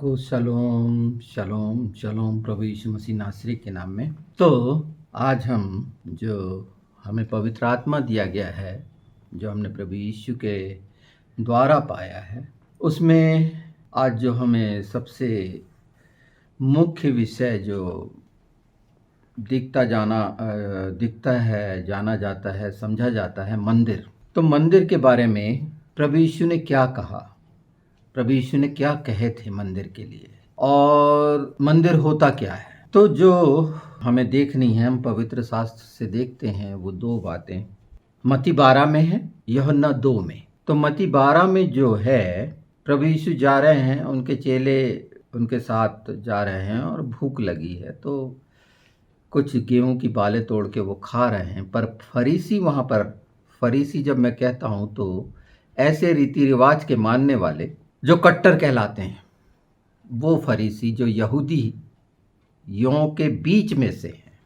सबको शलोम शलोम शलोम प्रभु यीशु मसीह नासरी के नाम में। तो आज हम जो हमें पवित्र आत्मा दिया गया है, जो हमने प्रभु यीशु के द्वारा पाया है, उसमें आज जो हमें सबसे मुख्य विषय जो दिखता है, जाना जाता है, समझा जाता है, मंदिर। तो मंदिर के बारे में प्रभु यीशु ने क्या कहा, प्रभु यीशु ने क्या कहे थे मंदिर के लिए, और मंदिर होता क्या है। तो जो हमें देखनी है, हम पवित्र शास्त्र से देखते हैं, वो दो बातें मत्ती 12 में है, यूहन्ना 2 में। तो मत्ती 12 में जो है, प्रभु यीशु जा रहे हैं, उनके चेले उनके साथ जा रहे हैं और भूख लगी है, तो कुछ गेहूं की बालें तोड़ के वो खा रहे हैं। पर फरीसी वहाँ पर, फरीसी जब मैं कहता हूँ तो ऐसे रीति रिवाज के मानने वाले जो कट्टर कहलाते हैं, वो फरीसी जो यहूदियों के बीच में से हैं,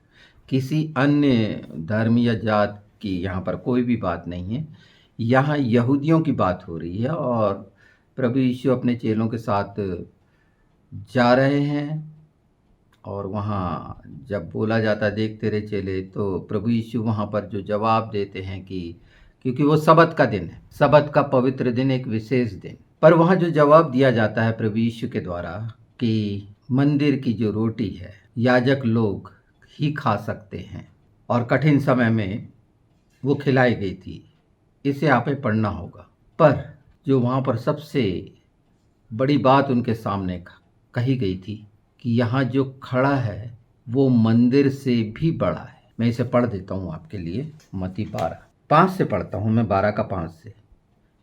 किसी अन्य धर्म या जात की यहाँ पर कोई भी बात नहीं है, यहाँ यहूदियों की बात हो रही है। और प्रभु यीशु अपने चेलों के साथ जा रहे हैं, और वहाँ जब बोला जाता देख तेरे चेले, तो प्रभु यीशु वहाँ पर जो जवाब देते हैं कि क्योंकि वो सबत का दिन है, सबत का पवित्र दिन, एक विशेष दिन, पर वहाँ जो जवाब दिया जाता है प्रभु यीशु के द्वारा कि मंदिर की जो रोटी है याजक लोग ही खा सकते हैं, और कठिन समय में वो खिलाई गई थी, इसे आपे पढ़ना होगा। पर जो वहाँ पर सबसे बड़ी बात उनके सामने कही गई थी कि यहाँ जो खड़ा है वो मंदिर से भी बड़ा है। मैं इसे पढ़ देता हूँ आपके लिए। मत्ती 12:5 से पढ़ता हूँ मैं, 12 का 5 से।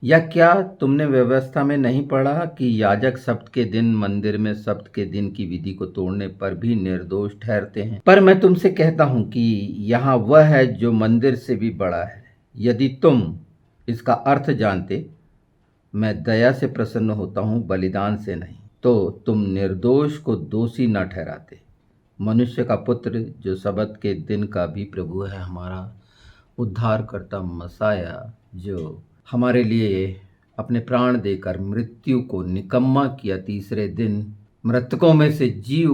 या क्या तुमने व्यवस्था में नहीं पढ़ा कि याजक सब्त के दिन मंदिर में सब्त के दिन की विधि को तोड़ने पर भी निर्दोष ठहरते हैं? पर मैं तुमसे कहता हूँ कि यहाँ वह है जो मंदिर से भी बड़ा है। यदि तुम इसका अर्थ जानते, मैं दया से प्रसन्न होता हूँ, बलिदान से नहीं, तो तुम निर्दोष को दोषी न ठहराते। मनुष्य का पुत्र जो सबत के दिन का भी प्रभु है, हमारा उद्धारकर्ता मसाया, जो हमारे लिए अपने प्राण देकर मृत्यु को निकम्मा किया, तीसरे दिन मृतकों में से जी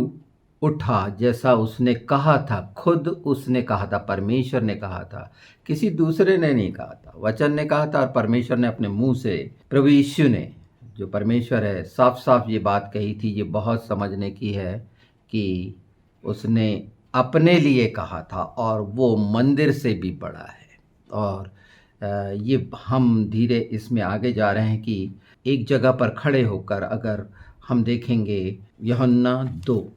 उठा, जैसा उसने कहा था। खुद उसने कहा था, परमेश्वर ने कहा था, किसी दूसरे ने नहीं कहा था। वचन ने कहा था और परमेश्वर ने अपने मुंह से, प्रभु यीशु ने जो परमेश्वर है, साफ साफ ये बात कही थी। ये बहुत समझने की है कि उसने अपने लिए कहा था, और वो मंदिर से भी बड़ा है। और ये हम धीरे इसमें आगे जा रहे हैं कि एक जगह पर खड़े होकर अगर हम देखेंगे यूहन्ना 2,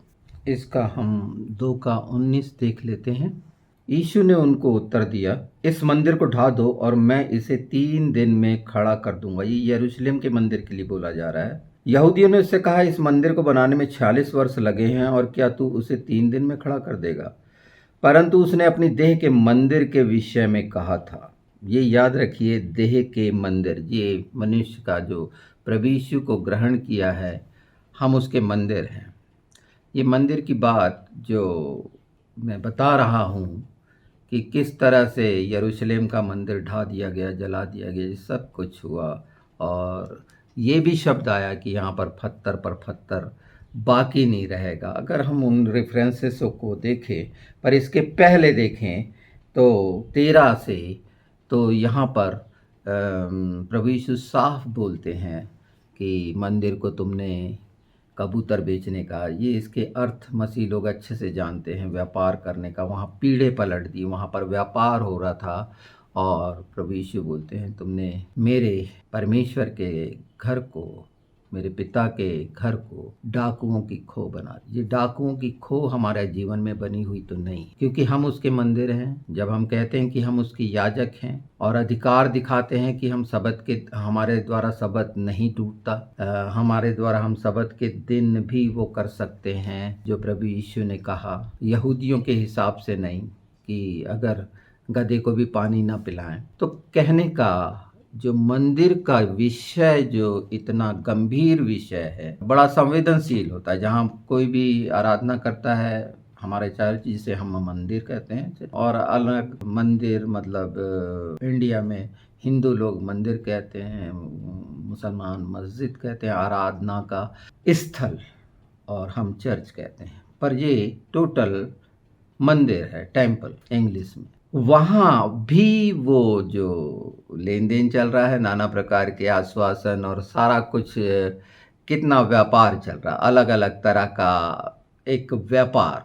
इसका हम 2 का 19 देख लेते हैं। यीशु ने उनको उत्तर दिया, इस मंदिर को ढा दो और मैं इसे 3 दिन में खड़ा कर दूंगा। ये यरूशलेम के मंदिर के लिए बोला जा रहा है। यहूदियों ने उससे कहा, इस मंदिर को बनाने में 46 वर्ष लगे हैं, और क्या तू उसे 3 दिन में खड़ा कर देगा? परंतु उसने अपनी देह के मंदिर के विषय में कहा था। ये याद रखिए, देह के मंदिर, ये मनुष्य का जो प्रभु यीशु को ग्रहण किया है, हम उसके मंदिर हैं। ये मंदिर की बात जो मैं बता रहा हूँ कि किस तरह से यरूशलेम का मंदिर ढा दिया गया, जला दिया गया, ये सब कुछ हुआ। और ये भी शब्द आया कि यहाँ पर पत्थर बाकी नहीं रहेगा। अगर हम उन रेफरेंसेस को देखें, पर इसके पहले देखें तो 13 से, तो यहाँ पर प्रभु यीशु साफ बोलते हैं कि मंदिर को तुमने कबूतर बेचने का, ये इसके अर्थ मसीह लोग अच्छे से जानते हैं, व्यापार करने का। वहाँ पीढ़े पलट दी, वहाँ पर व्यापार हो रहा था, और प्रभु यीशु बोलते हैं तुमने मेरे परमेश्वर के घर को, मेरे पिता के घर को डाकुओं की खो बना दी। ये डाकुओं की खो हमारे जीवन में बनी हुई तो नहीं, क्योंकि हम उसके मंदिर हैं। जब हम कहते हैं कि हम उसकी याजक हैं और अधिकार दिखाते हैं कि हम सबत के, हमारे द्वारा सबत नहीं टूटता, हमारे द्वारा हम सबत के दिन भी वो कर सकते हैं जो प्रभु यीशु ने कहा, यहूदियों के हिसाब से नहीं कि अगर गधे को भी पानी ना पिलाएं। तो कहने का जो मंदिर का विषय जो इतना गंभीर विषय है, बड़ा संवेदनशील होता है। जहाँ कोई भी आराधना करता है, हमारे चर्च जिसे हम मंदिर कहते हैं, और अलग मंदिर मतलब इंडिया में हिंदू लोग मंदिर कहते हैं, मुसलमान मस्जिद कहते हैं, आराधना का स्थल, और हम चर्च कहते हैं। पर ये टोटल मंदिर है, टेम्पल इंग्लिश में। वहाँ भी वो जो लेन देन चल रहा है, नाना प्रकार के आश्वासन और सारा कुछ, कितना व्यापार चल रहा, अलग अलग तरह का एक व्यापार,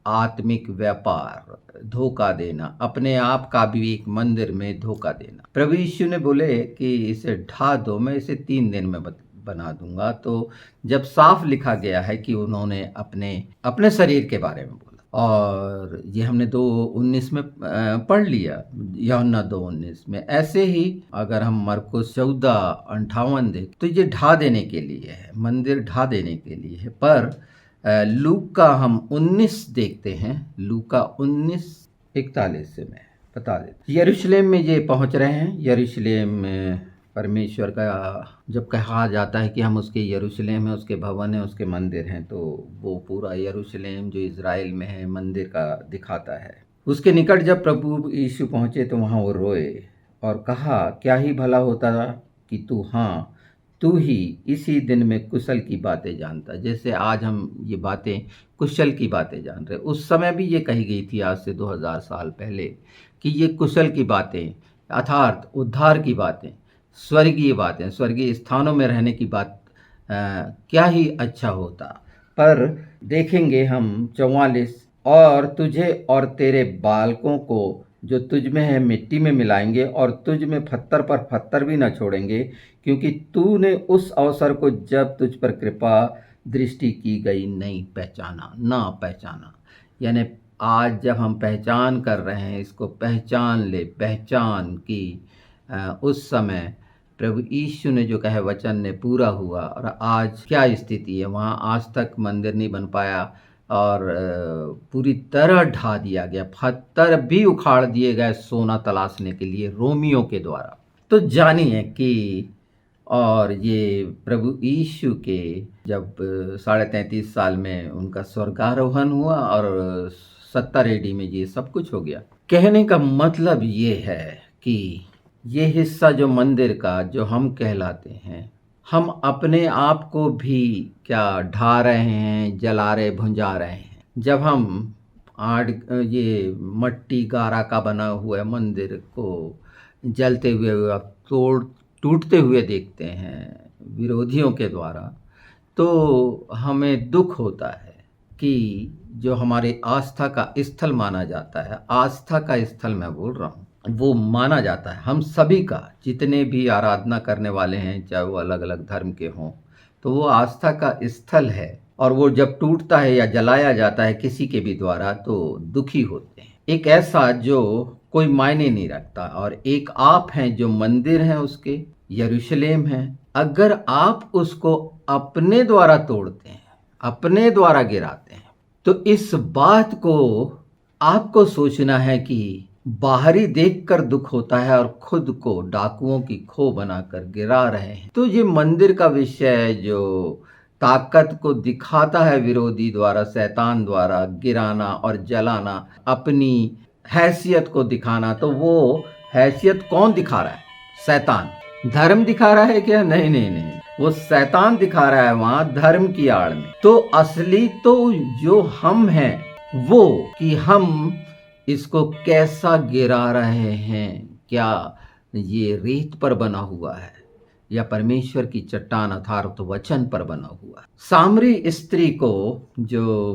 आत्मिक व्यापार, धोखा देना, अपने आप का भी एक मंदिर में धोखा देना। प्रभु यीशु ने बोले कि इसे ढा दो, मैं इसे 3 दिन में बना दूंगा। तो जब साफ लिखा गया है कि उन्होंने अपने अपने शरीर के बारे में बोला, और ये हमने 2:19 में पढ़ लिया, यूहन्ना 2:19 में। ऐसे ही अगर हम मरकुस 14:58 देख, तो ये ढा देने के लिए है, मंदिर ढा देने के लिए है। पर लूका हम 19 देखते हैं, लूका 19:41 से मैं बता देता। यरूशलेम में ये पहुंच रहे हैं। यरूशलेम में परमेश्वर का जब कहा जाता है कि हम उसके यरूशलेम है, उसके भवन है, उसके मंदिर हैं, तो वो पूरा यरूशलेम जो इज़राइल में है मंदिर का दिखाता है। उसके निकट जब प्रभु यीशु पहुँचे तो वहाँ वो रोए और कहा, क्या ही भला होता कि तू ही इसी दिन में कुशल की बातें जानता। जैसे आज हम ये बातें, कुशल की बातें जान रहे, उस समय भी ये कही गई थी, आज से 2000 साल पहले, कि ये कुशल की बातें, अर्थात उद्धार की बातें, स्वर्गीय बातें, स्वर्गीय स्थानों में रहने की बात, क्या ही अच्छा होता। पर देखेंगे हम 44, और तुझे और तेरे बालकों को जो तुझ में है मिट्टी में मिलाएंगे, और तुझ में पत्थर पर पत्थर भी न छोड़ेंगे, क्योंकि तूने उस अवसर को जब तुझ पर कृपा दृष्टि की गई नहीं पहचाना, ना पहचाना। यानी आज जब हम पहचान कर रहे हैं, इसको पहचान ले, पहचान की उस समय प्रभु यीशु ने जो कहे वचन ने पूरा हुआ। और आज क्या स्थिति है, वहाँ आज तक मंदिर नहीं बन पाया, और पूरी तरह ढा दिया गया, पत्थर भी उखाड़ दिए गए सोना तलाशने के लिए रोमियों के द्वारा। तो जानिए कि, और ये प्रभु यीशु के जब 33.5 साल में उनका स्वर्गारोहण हुआ और 70 AD में ये सब कुछ हो गया। कहने का मतलब ये है कि ये हिस्सा जो मंदिर का जो हम कहलाते हैं, हम अपने आप को भी क्या ढा रहे हैं, जला रहे, भुंजा रहे हैं। जब हम ये मट्टी गारा का बना हुआ मंदिर को जलते हुए, टूटते हुए देखते हैं विरोधियों के द्वारा, तो हमें दुख होता है कि जो हमारे आस्था का स्थल माना जाता है, आस्था का स्थल मैं बोल रहा हूँ, वो माना जाता है हम सभी का, जितने भी आराधना करने वाले हैं, चाहे वो अलग अलग धर्म के हों, तो वो आस्था का स्थल है। और वो जब टूटता है या जलाया जाता है किसी के भी द्वारा, तो दुखी होते हैं। एक ऐसा जो कोई मायने नहीं रखता, और एक आप हैं जो मंदिर हैं उसके, यरूशलेम है। अगर आप उसको अपने द्वारा तोड़ते हैं, अपने द्वारा गिराते हैं, तो इस बात को आपको सोचना है कि बाहरी देखकर दुख होता है और खुद को डाकुओं की खो बनाकर गिरा रहे हैं। तो ये मंदिर का विषय जो ताकत को दिखाता है विरोधी द्वारा, शैतान द्वारा गिराना और जलाना, अपनी हैसियत को दिखाना, तो वो हैसियत कौन दिखा रहा है? शैतान। धर्म दिखा रहा है क्या? नहीं नहीं नहीं, वो शैतान दिखा रहा है वहां धर्म की आड़ में। तो असली तो जो हम हैं वो, कि हम इसको कैसा गिरा रहे हैं, क्या ये रेत पर बना हुआ है या परमेश्वर की चट्टान अर्थात वचन पर बना हुआ है। सामरी स्त्री को जो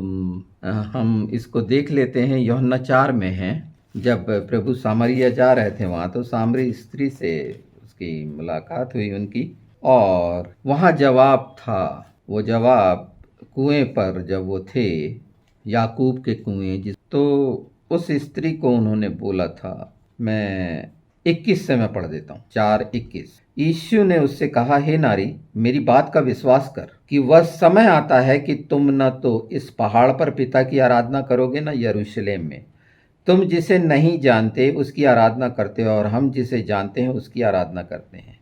हम इसको देख लेते हैं, यूहन्ना 4 में है, जब प्रभु सामरिया जा रहे थे वहाँ, तो सामरी स्त्री से उसकी मुलाकात हुई उनकी, और वहाँ जवाब था, वो जवाब कुएं पर जब वो थे, याकूब के कुएं, तो उस स्त्री को उन्होंने बोला था, मैं 21 से मैं पढ़ देता हूँ, 4:21। यीशु ने उससे कहा, हे नारी, मेरी बात का विश्वास कर कि वह समय आता है कि तुम न तो इस पहाड़ पर पिता की आराधना करोगे, न यरूशलेम में। तुम जिसे नहीं जानते उसकी आराधना करते हो, और हम जिसे जानते हैं उसकी आराधना करते हैं,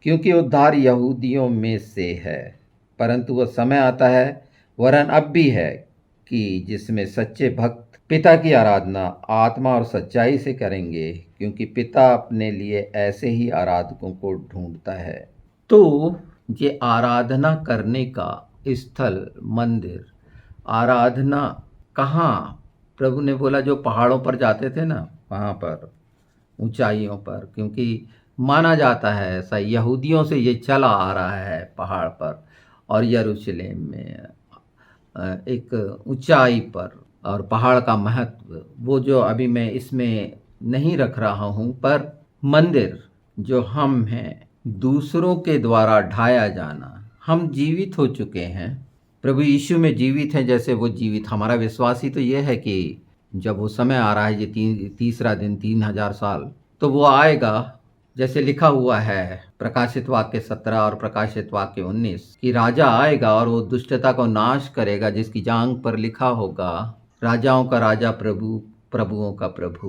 क्योंकि उद्धार यहूदियों में से है। परंतु वह समय आता है, वरन अब भी है, कि जिसमें सच्चे भक्त पिता की आराधना आत्मा और सच्चाई से करेंगे, क्योंकि पिता अपने लिए ऐसे ही आराधकों को ढूंढता है। तो ये आराधना करने का स्थल मंदिर, आराधना कहाँ? प्रभु ने बोला जो पहाड़ों पर जाते थे ना, वहाँ पर ऊंचाइयों पर, क्योंकि माना जाता है ऐसा, यहूदियों से ये चला आ रहा है पहाड़ पर और यरूशलेम में एक ऊंचाई पर। और पहाड़ का महत्व वो जो अभी मैं इसमें नहीं रख रहा हूँ, पर मंदिर जो हम हैं, दूसरों के द्वारा ढाया जाना। हम जीवित हो चुके हैं, प्रभु यीशु में जीवित हैं, जैसे वो जीवित। हमारा विश्वास ही तो ये है कि जब वो समय आ रहा है, ये तीसरा दिन, 3000 साल, तो वो आएगा, जैसे लिखा हुआ है प्रकाशित वाक्य 17 और प्रकाशित वाक्य 19 कि राजा आएगा और वो दुष्टता को नाश करेगा, जिसकी जांघ पर लिखा होगा राजाओं का राजा, प्रभु प्रभुओं का प्रभु।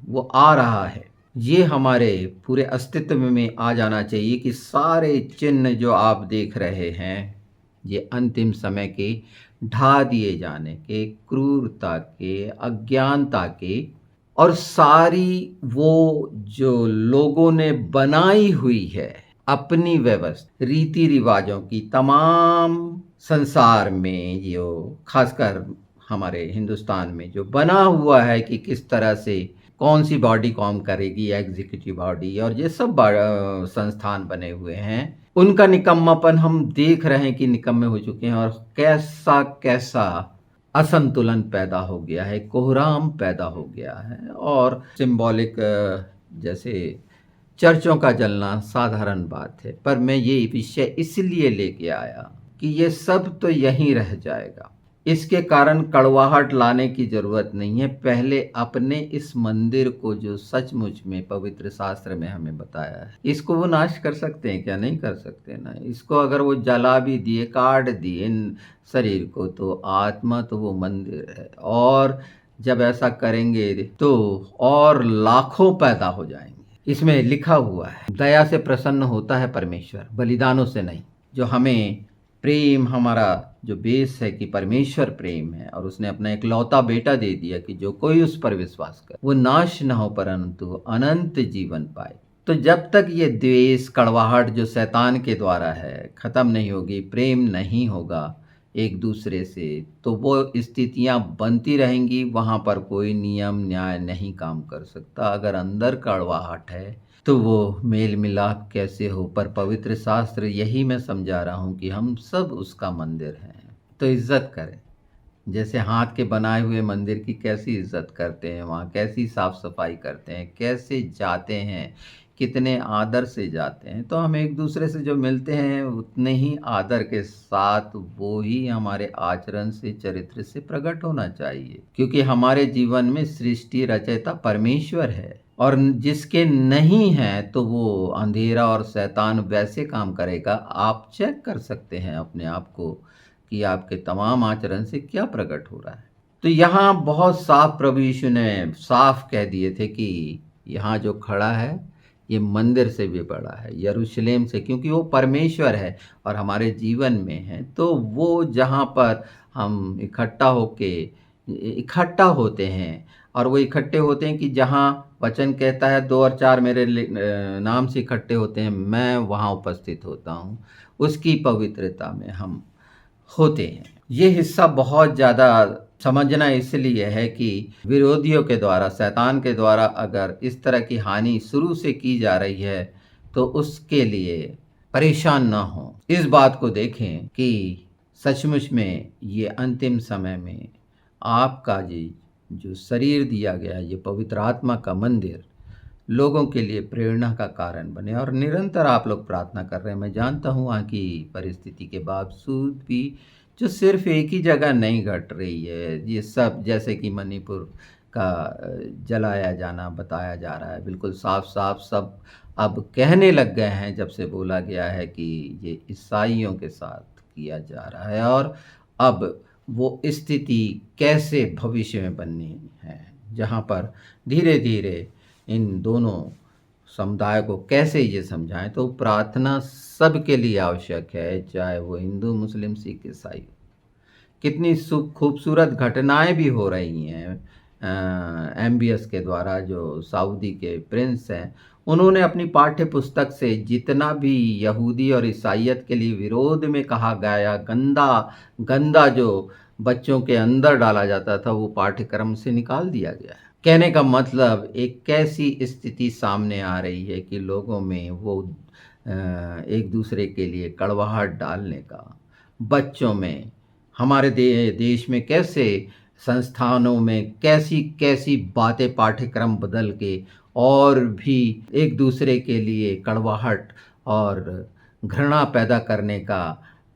वो आ रहा है। ये हमारे पूरे अस्तित्व में आ जाना चाहिए कि सारे चिन्ह जो आप देख रहे हैं, ये अंतिम समय के ढा दिए जाने के, क्रूरता के, अज्ञानता के, और सारी वो जो लोगों ने बनाई हुई है अपनी व्यवस्था, रीति रिवाजों की, तमाम संसार में, जो खासकर हमारे हिंदुस्तान में जो बना हुआ है कि किस तरह से कौन सी बॉडी काम करेगी, एग्जीक्यूटिव बॉडी, और ये सब संस्थान बने हुए हैं, उनका निकम्मापन हम देख रहे हैं कि निकम्मे हो चुके हैं। और कैसा कैसा असंतुलन पैदा हो गया है, कोहराम पैदा हो गया है। और सिंबॉलिक जैसे चर्चों का जलना साधारण बात है, पर मैं ये विषय इसलिए लेके आया कि ये सब तो यहीं रह जाएगा। इसके कारण कड़वाहट लाने की जरूरत नहीं है। पहले अपने इस मंदिर को, जो सचमुच में पवित्र शास्त्र में हमें बताया है, इसको वो नाश कर सकते हैं क्या? नहीं कर सकते ना। इसको अगर वो जला भी दिए, काट दिए इन शरीर को, तो आत्मा तो वो मंदिर है। और जब ऐसा करेंगे तो और लाखों पैदा हो जाएंगे। इसमें लिखा हुआ है दया से प्रसन्न होता है परमेश्वर, बलिदानों से नहीं। जो हमें प्रेम, हमारा जो बेस है कि परमेश्वर प्रेम है, और उसने अपना इकलौता बेटा दे दिया कि जो कोई उस पर विश्वास करे वो नाश न हो परंतु अनंत जीवन पाए। तो जब तक ये द्वेष, कड़वाहट जो शैतान के द्वारा है खत्म नहीं होगी, प्रेम नहीं होगा एक दूसरे से, तो वो स्थितियां बनती रहेंगी। वहां पर कोई नियम न्याय नहीं काम कर सकता। अगर अंदर कड़वाहट है तो वो मेल मिलाप कैसे हो? पर पवित्र शास्त्र यही मैं समझा रहा हूँ कि हम सब उसका मंदिर हैं, तो इज्जत करें। जैसे हाथ के बनाए हुए मंदिर की कैसी इज्जत करते हैं, वहाँ कैसी साफ सफाई करते हैं, कैसे जाते हैं, कितने आदर से जाते हैं। तो हम एक दूसरे से जो मिलते हैं उतने ही आदर के साथ वो ही हमारे आचरण से, चरित्र से प्रकट होना चाहिए, क्योंकि हमारे जीवन में सृष्टि रचयिता परमेश्वर है। और जिसके नहीं है तो वो अंधेरा और शैतान वैसे काम करेगा। आप चेक कर सकते हैं अपने आप को कि आपके तमाम आचरण से क्या प्रकट हो रहा है। तो यहाँ बहुत साफ प्रभु यीशु ने साफ कह दिए थे कि यहाँ जो खड़ा है ये मंदिर से भी बड़ा है, यरूशलेम से, क्योंकि वो परमेश्वर है और हमारे जीवन में है। तो वो जहाँ पर हम इकट्ठा होते हैं, और वो इकट्ठे होते हैं कि जहाँ वचन कहता है 2 और 4 मेरे नाम से इकट्ठे होते हैं, मैं वहाँ उपस्थित होता हूँ। उसकी पवित्रता में हम होते हैं। ये हिस्सा बहुत ज़्यादा समझना इसलिए है कि विरोधियों के द्वारा, शैतान के द्वारा अगर इस तरह की हानि शुरू से की जा रही है तो उसके लिए परेशान ना हो। इस बात को देखें कि सचमुच में ये अंतिम समय में आपका जो शरीर दिया गया है, ये पवित्र आत्मा का मंदिर लोगों के लिए प्रेरणा का कारण बने। और निरंतर आप लोग प्रार्थना कर रहे हैं, मैं जानता हूँ वहाँ की परिस्थिति के बावजूद भी, जो सिर्फ एक ही जगह नहीं घट रही है। ये सब जैसे कि मणिपुर का जलाया जाना बताया जा रहा है, बिल्कुल साफ साफ सब अब कहने लग गए हैं जब से बोला गया है कि ये ईसाइयों के साथ किया जा रहा है। और अब वो स्थिति कैसे भविष्य में बननी है, जहाँ पर धीरे धीरे इन दोनों समुदाय को कैसे ये समझाएं। तो प्रार्थना सबके लिए आवश्यक है, चाहे वो हिंदू, मुस्लिम, सिख, ईसाई। कितनी खूबसूरत घटनाएं भी हो रही हैं MBS के द्वारा, जो सऊदी के प्रिंस हैं, उन्होंने अपनी पाठ्य पुस्तक से जितना भी यहूदी और ईसाईयत के लिए विरोध में कहा गया गंदा गंदा जो बच्चों के अंदर डाला जाता था, वो पाठ्यक्रम से निकाल दिया गया है। कहने का मतलब एक कैसी स्थिति सामने आ रही है कि लोगों में वो एक दूसरे के लिए कड़वाहट डालने का, बच्चों में, हमारे देश में कैसे संस्थानों में कैसी कैसी बातें पाठ्यक्रम बदल के और भी एक दूसरे के लिए कड़वाहट और घृणा पैदा करने का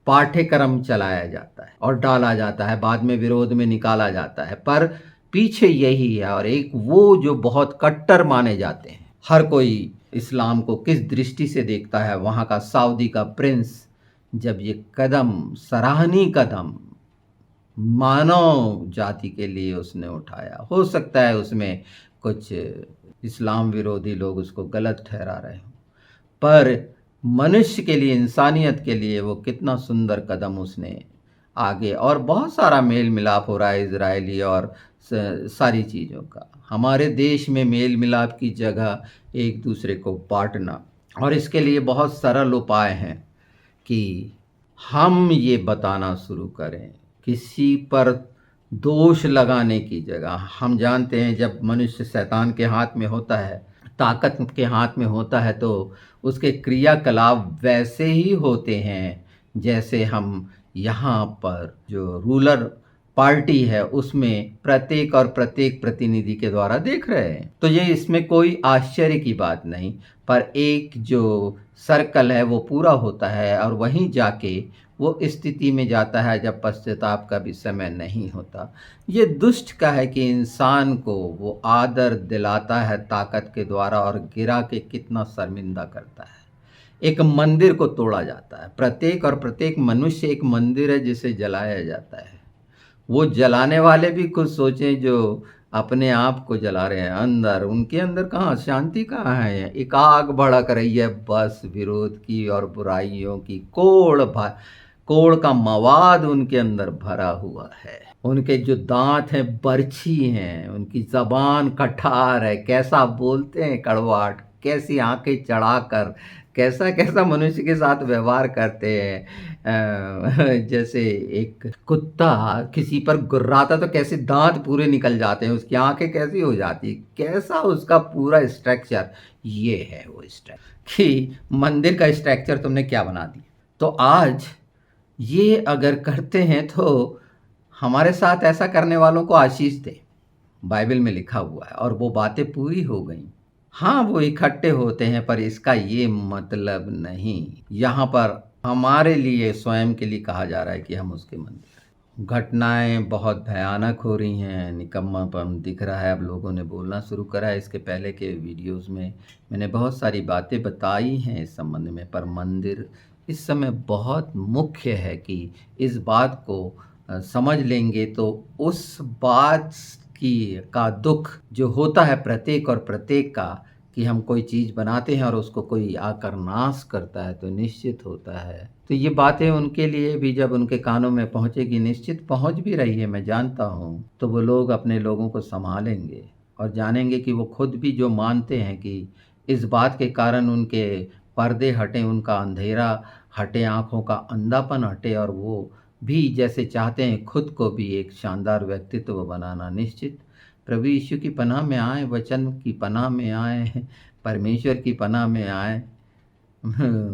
पाठ्यक्रम चलाया जाता है और डाला जाता है, बाद में विरोध में निकाला जाता है। पर पीछे यही है, और एक वो जो बहुत कट्टर माने जाते हैं, हर कोई इस्लाम को किस दृष्टि से देखता है, वहाँ का सऊदी का प्रिंस जब ये कदम, सराहनीय कदम मानव जाति के लिए उसने उठाया, हो सकता है उसमें कुछ इस्लाम विरोधी लोग उसको गलत ठहरा रहे हों, पर मनुष्य के लिए, इंसानियत के लिए वो कितना सुंदर कदम उसने आगे, और बहुत सारा मेल मिलाप हो रहा है इजरायली और सारी चीज़ों का। हमारे देश में मेल मिलाप की जगह एक दूसरे को बांटना, और इसके लिए बहुत सरल उपाय हैं कि हम ये बताना शुरू करें, किसी पर दोष लगाने की जगह। हम जानते हैं जब मनुष्य शैतान के हाथ में होता है, ताकत के हाथ में होता है, तो उसके क्रियाकलाप वैसे ही होते हैं जैसे हम यहाँ पर जो रूलर पार्टी है उसमें प्रत्येक प्रतिनिधि के द्वारा देख रहे हैं। तो ये इसमें कोई आश्चर्य की बात नहीं, पर एक जो सर्कल है वो पूरा होता है और वहीं जाके वो स्थिति में जाता है जब पश्चाताप का भी समय नहीं होता। ये दुष्ट का है कि इंसान को वो आदर दिलाता है ताकत के द्वारा और गिरा के कितना शर्मिंदा करता है। एक मंदिर को तोड़ा जाता है, प्रत्येक मनुष्य एक मंदिर है जिसे जलाया जाता है। वो जलाने वाले भी कुछ सोचें जो अपने आप को जला रहे हैं, अंदर उनके अंदर कहाँ शांति, कहाँ है? एक आग भड़क रही है बस विरोध की और बुराइयों की, कोड़ का मवाद उनके अंदर भरा हुआ है। उनके जो दांत हैं बरछी हैं, उनकी जबान कठार है, कैसा बोलते हैं कड़वाहट, कैसी आंखें चढ़ाकर कैसा कैसा मनुष्य के साथ व्यवहार करते हैं। जैसे एक कुत्ता किसी पर गुर्राता तो कैसे दांत पूरे निकल जाते हैं, उसकी आंखें कैसी हो जाती, कैसा उसका पूरा स्ट्रक्चर। ये है वो स्ट्रक्चर कि मंदिर का स्ट्रक्चर तुमने क्या बना दिया। तो आज ये अगर करते हैं तो हमारे साथ ऐसा करने वालों को आशीष दे, बाइबल में लिखा हुआ है, और वो बातें पूरी हो गई। हाँ, वो इकट्ठे होते हैं, पर इसका ये मतलब नहीं, यहाँ पर हमारे लिए, स्वयं के लिए कहा जा रहा है कि हम उसके मंदिर। घटनाएं बहुत भयानक हो रही हैं, निकम्मापन दिख रहा है, अब लोगों ने बोलना शुरू करा है। इसके पहले के वीडियोस में मैंने बहुत सारी बातें बताई हैं इस संबंध में, पर मंदिर इस समय बहुत मुख्य है कि इस बात को समझ लेंगे तो उस बात का दुख जो होता है प्रत्येक का, कि हम कोई चीज़ बनाते हैं और उसको कोई आकर नाश करता है, तो निश्चित होता है। तो ये बातें उनके लिए भी जब उनके कानों में पहुंचेगी, निश्चित पहुंच भी रही है, मैं जानता हूं, तो वो लोग अपने लोगों को संभालेंगे और जानेंगे कि वो खुद भी जो मानते हैं कि इस बात के कारण उनके पर्दे हटे, उनका अंधेरा हटे, आँखों का अंधापन हटे, और वो भी जैसे चाहते हैं खुद को भी एक शानदार व्यक्तित्व बनाना। निश्चित प्रभु यीशु की पनाह में आए, वचन की पनाह में आए, परमेश्वर की पनाह में आए।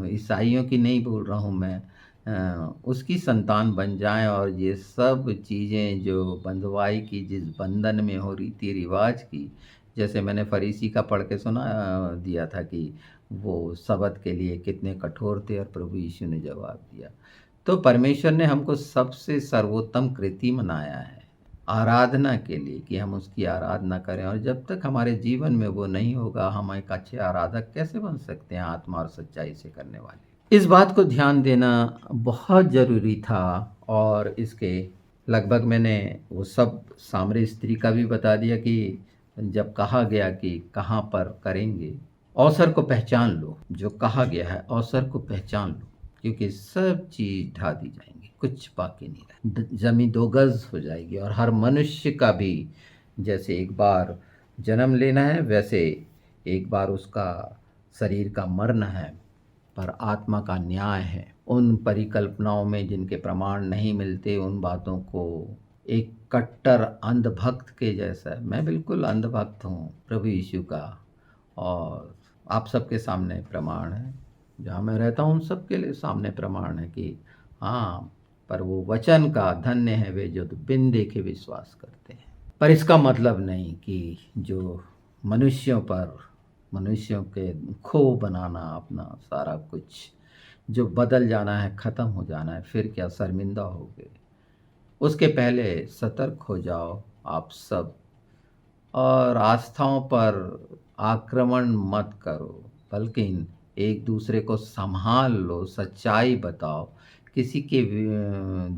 ईसाइयों की नहीं बोल रहा हूँ मैं, उसकी संतान बन जाएं, और ये सब चीज़ें जो बंधुआई की, जिस बंधन में हो, रीति रिवाज की, जैसे मैंने फरीसी का पढ़ के सुना दिया था कि वो शब्द के लिए कितने कठोर थे और प्रभु यीशु ने जवाब दिया। तो परमेश्वर ने हमको सबसे सर्वोत्तम कृति मनाया है आराधना के लिए, कि हम उसकी आराधना करें, और जब तक हमारे जीवन में वो नहीं होगा, हम एक अच्छे आराधक कैसे बन सकते हैं आत्मा और सच्चाई से करने वाले। इस बात को ध्यान देना बहुत ज़रूरी था, और इसके लगभग मैंने वो सब सामरी स्त्री का भी बता दिया कि जब कहा गया कि कहाँ पर करेंगे, अवसर को पहचान लो, जो कहा गया है अवसर को पहचान लो, क्योंकि सब चीज़ ढा दी जाएंगी, कुछ बाकी नहीं रहा, जमीन 2 गज हो जाएगी, और हर मनुष्य का भी जैसे एक बार जन्म लेना है, वैसे एक बार उसका शरीर का मरना है, पर आत्मा का न्याय है। उन परिकल्पनाओं में जिनके प्रमाण नहीं मिलते, उन बातों को एक कट्टर अंधभक्त के जैसा, मैं बिल्कुल अंधभक्त हूँ प्रभु यीशु का, और आप सबके सामने प्रमाण है, जहाँ मैं रहता हूँ सबके लिए सामने प्रमाण है कि हाँ, पर वो वचन का धन्य है वे जो बिन देखे विश्वास करते हैं। पर इसका मतलब नहीं कि जो मनुष्यों पर, मनुष्यों के खो बनाना अपना सारा कुछ, जो बदल जाना है, ख़त्म हो जाना है, फिर क्या शर्मिंदा होगे। उसके पहले सतर्क हो जाओ आप सब, और आस्थाओं पर आक्रमण मत करो, बल्कि एक दूसरे को संभाल लो, सच्चाई बताओ। किसी के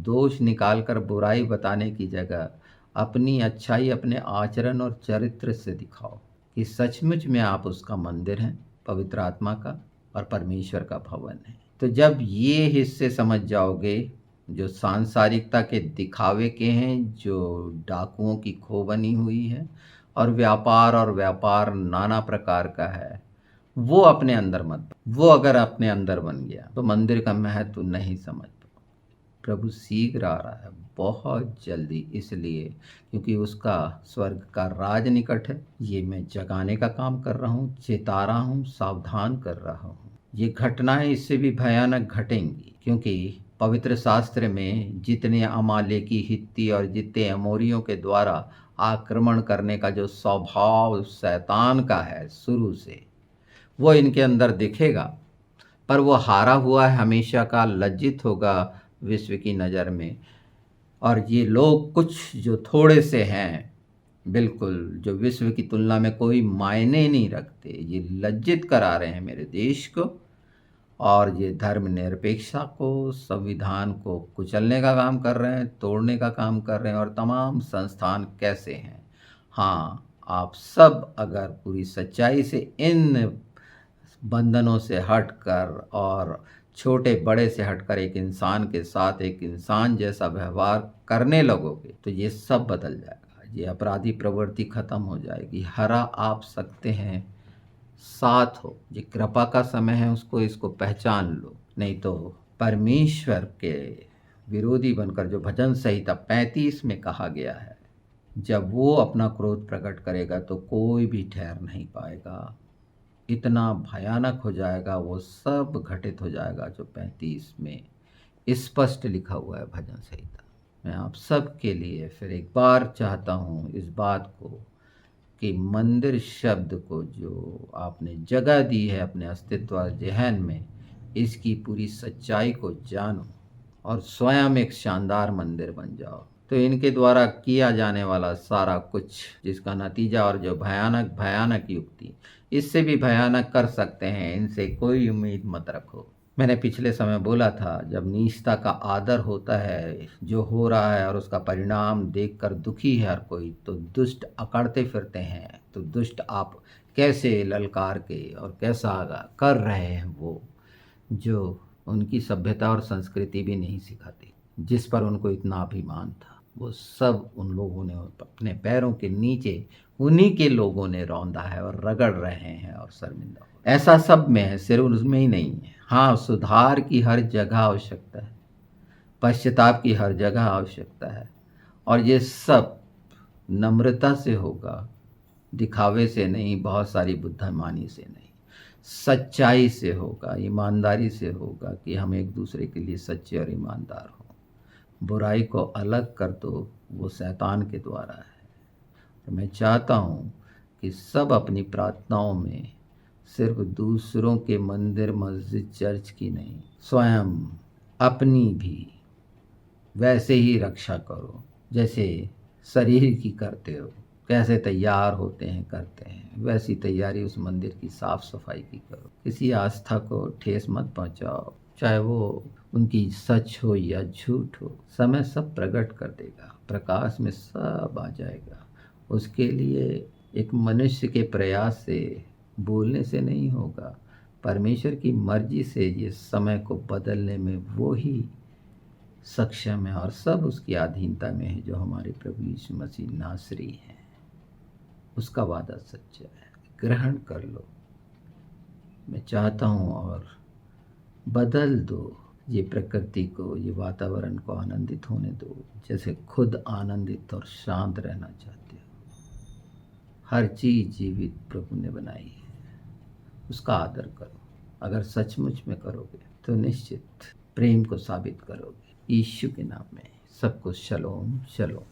दोष निकालकर बुराई बताने की जगह अपनी अच्छाई अपने आचरण और चरित्र से दिखाओ कि सचमुच में आप उसका मंदिर हैं, पवित्र आत्मा का और परमेश्वर का भवन है। तो जब ये हिस्से समझ जाओगे, जो सांसारिकता के दिखावे के हैं, जो डाकुओं की खो बनी हुई है, और व्यापार नाना प्रकार का है, वो अपने अंदर मत, वो अगर अपने अंदर बन गया तो मंदिर का महत्व नहीं समझ पाओ। प्रभु शीघ्र आ रहा है, बहुत जल्दी, इसलिए क्योंकि उसका स्वर्ग का राज निकट है। ये मैं जगाने का काम कर रहा हूँ, चेता रहा हूँ, सावधान कर रहा हूँ। ये घटनाएं इससे भी भयानक घटेंगी, क्योंकि पवित्र शास्त्र में जितने अमालेकी, हित्ती और जितने अमोरियों के द्वारा आक्रमण करने का जो स्वभाव शैतान का है शुरू से, वो इनके अंदर दिखेगा। पर वो हारा हुआ है हमेशा का, लज्जित होगा विश्व की नज़र में। और ये लोग कुछ जो थोड़े से हैं, बिल्कुल जो विश्व की तुलना में कोई मायने नहीं रखते, ये लज्जित करा रहे हैं मेरे देश को, और ये धर्मनिरपेक्षता को, संविधान को कुचलने का काम कर रहे हैं, तोड़ने का काम कर रहे हैं। और तमाम संस्थान कैसे हैं? हाँ, आप सब अगर पूरी सच्चाई से इन बंधनों से हटकर और छोटे बड़े से हटकर एक इंसान के साथ एक इंसान जैसा व्यवहार करने लगोगे, तो ये सब बदल जाएगा। ये अपराधी प्रवृत्ति खत्म हो जाएगी। हरा आप सकते हैं, साथ हो। ये कृपा का समय है, उसको इसको पहचान लो, नहीं तो परमेश्वर के विरोधी बनकर, जो भजन संहिता 35 में कहा गया है, जब वो अपना क्रोध प्रकट करेगा तो कोई भी ठहर नहीं पाएगा। इतना भयानक हो जाएगा, वो सब घटित हो जाएगा जो 35 में स्पष्ट लिखा हुआ है भजन संहिता। मैं आप सब के लिए फिर एक बार चाहता हूँ इस बात को कि मंदिर शब्द को जो आपने जगह दी है अपने अस्तित्व जहन में, इसकी पूरी सच्चाई को जानो और स्वयं एक शानदार मंदिर बन जाओ। तो इनके द्वारा किया जाने वाला सारा कुछ, जिसका नतीजा और जो भयानक भयानक युक्ति, इससे भी भयानक कर सकते हैं, इनसे कोई उम्मीद मत रखो। मैंने पिछले समय बोला था, जब नीचता का आदर होता है जो हो रहा है और उसका परिणाम देखकर दुखी है हर कोई, तो दुष्ट अकड़ते फिरते हैं। तो दुष्ट आप कैसे ललकार के और कैसा कर रहे हैं वो, जो उनकी सभ्यता और संस्कृति भी नहीं सिखाती, जिस पर उनको इतना अभिमान था, वो सब उन लोगों ने अपने पैरों के नीचे उन्हीं के लोगों ने रौंदा है और रगड़ रहे हैं और शर्मिंदा हो। ऐसा सब में है, सिर्फ उसमें ही नहीं है। हाँ, सुधार की हर जगह आवश्यकता है, पश्चाताप की हर जगह आवश्यकता है, और ये सब नम्रता से होगा, दिखावे से नहीं, बहुत सारी बुद्धिमानी से नहीं, सच्चाई से होगा, ईमानदारी से होगा कि हम एक दूसरे के लिए सच्चे और ईमानदार हों। बुराई को अलग कर दो, वो शैतान के द्वारा है। तो मैं चाहता हूँ कि सब अपनी प्रार्थनाओं में सिर्फ दूसरों के मंदिर, मस्जिद, चर्च की नहीं, स्वयं अपनी भी वैसे ही रक्षा करो जैसे शरीर की करते हो। कैसे तैयार होते हैं, करते हैं, वैसी तैयारी उस मंदिर की साफ सफाई की करो। किसी आस्था को ठेस मत पहुंचाओ, चाहे वो उनकी सच हो या झूठ हो। समय सब प्रकट कर देगा, प्रकाश में सब आ जाएगा। उसके लिए एक मनुष्य के प्रयास से, बोलने से नहीं होगा, परमेश्वर की मर्जी से ये समय को बदलने में वो ही सक्षम है, और सब उसकी अधीनता में है, जो हमारे प्रभु यीशु मसीह नासरी हैं। उसका वादा सच्चा है। ग्रहण कर लो। मैं चाहता हूँ और बदल दो ये प्रकृति को, ये वातावरण को आनंदित होने दो, जैसे खुद आनंदित और शांत रहना चाहते हो। हर चीज़ जीवित प्रभु ने बनाई है, उसका आदर करो। अगर सचमुच में करोगे तो निश्चित प्रेम को साबित करोगे। यीशु के नाम में सबको शलोम शलोम।